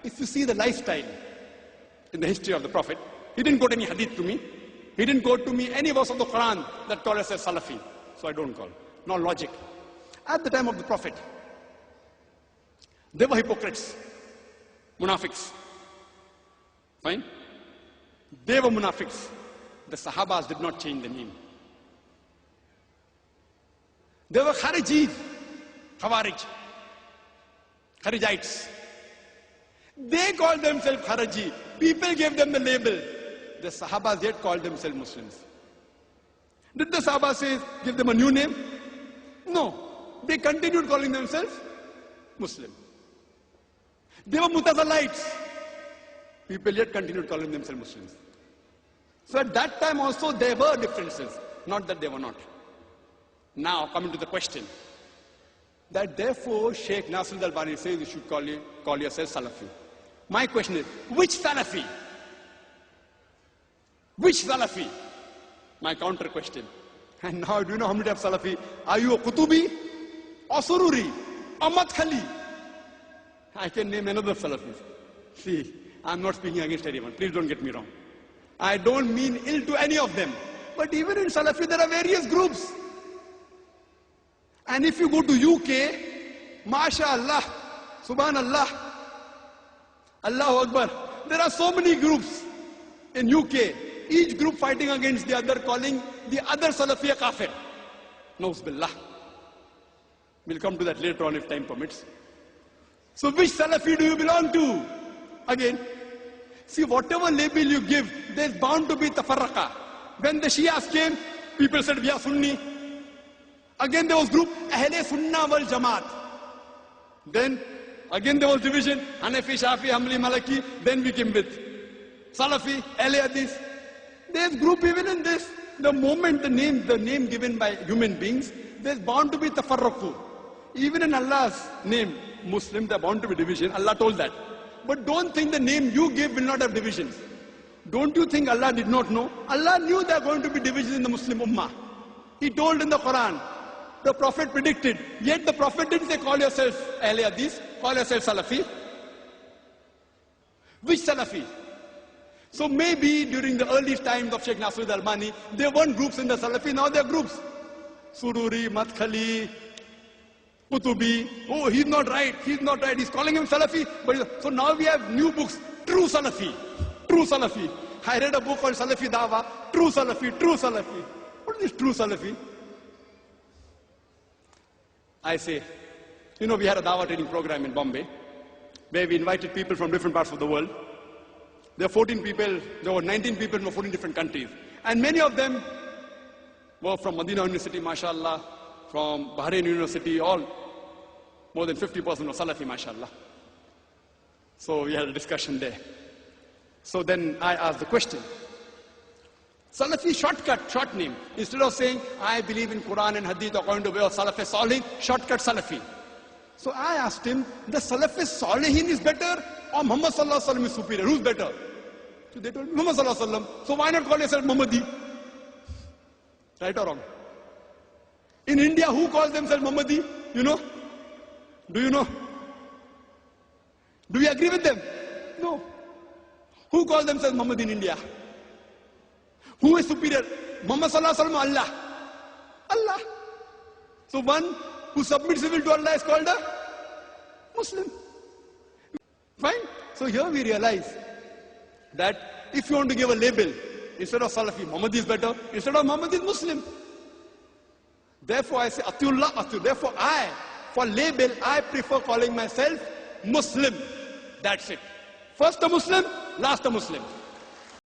if you see the lifestyle in the history of the Prophet, he didn't quote any hadith to me. He didn't quote to me any verse of the Quran that called us as Salafi. So I don't call. No logic. At the time of the Prophet, they were hypocrites, munafiqs. Fine? They were munafiqs. The Sahabas did not change the name. They were Kharijis, Khawarij, Kharijites. They called themselves Khariji. People gave them the label. The Sahabas yet called themselves Muslims. Did the Sahabas say, give them a new name? No. They continued calling themselves Muslim. They were Mutazalites. People yet continued calling themselves Muslims. So at that time also there were differences. Not that they were not. Now coming to the question. That therefore Sheikh Nasir al-Albani says you should call yourself Salafi. My question is, which Salafi? Which Salafi? My counter question. And now do you know how many types of Salafi? Are you a Qutubi or Sururi or Madkhali? I can name another Salafis. See, I'm not speaking against anyone. Please don't get me wrong. I don't mean ill to any of them. But even in Salafi there are various groups. And if you go to UK, MashaAllah, Subhanallah, Allahu Akbar, there are so many groups in UK, each group fighting against the other, calling the other Salafi a kafir. Nauz billah. We'll come to that later on if time permits. So which Salafi do you belong to? Again, see, whatever label you give, there's bound to be tafarraqa. When the Shias came, people said, we are Sunni. Again there was group, Ahle Sunnah wal Jamaat. Then, again there was division, Hanafi, Shafi, Hanbali, Maliki. Then we came with Salafi, Ahle Hadith. There's group even in this. The moment the name given by human beings, there's bound to be tafarruqu. Even in Allah's name, Muslim, there's bound to be division. Allah told that. But don't think the name you give will not have divisions. Don't you think Allah did not know? Allah knew there are going to be divisions in the Muslim Ummah. He told in the Quran. The Prophet predicted. Yet the Prophet didn't say, call yourself Ahle Hadith, call yourself Salafi. Which Salafi? So maybe during the early times of Sheikh Nasir al-Albani, there weren't groups in the Salafi, now there are groups. Sururi, Madkhali, Qutubi. Oh, he's not right, he's calling him Salafi. So now we have new books, True Salafi, True Salafi. I read a book called Salafi Dawa, True Salafi, True Salafi. What is this True Salafi? I say, you know, we had a Dawah training program in Bombay, where we invited people from different parts of the world. There were 14 people, there were 19 people from 14 different countries. And many of them were from Medina University, mashallah, from Bahrain University, all more than 50% were Salafi, mashallah. So we had a discussion there. So then I asked the question. Salafi shortcut, short name. Instead of saying, I believe in Quran and Hadith according to the way of Salafi Salih, shortcut Salafi. So I asked him, the Salafi Salihin is better or Muhammad Sallallahu Alaihi Wasallam is superior? Who's better? So they told me, Muhammad Sallallahu Alaihi Wasallam. So why not call yourself Muhammadi? Right or wrong? In India, who calls themselves Muhammadi? You know? Do you know? Do you agree with them? No. Who calls themselves Muhammad in India? Who is superior? Muhammad Sallallahu Alaihi Wasallam, Allah. Allah. So one who submits civil to Allah is called a Muslim. Fine? So here we realize that if you want to give a label, instead of Salafi, Muhammad is better. Instead of Muhammad is Muslim. Therefore I say, Atiullah, Atiullah. Therefore for label, I prefer calling myself Muslim. That's it. First a Muslim, last a Muslim.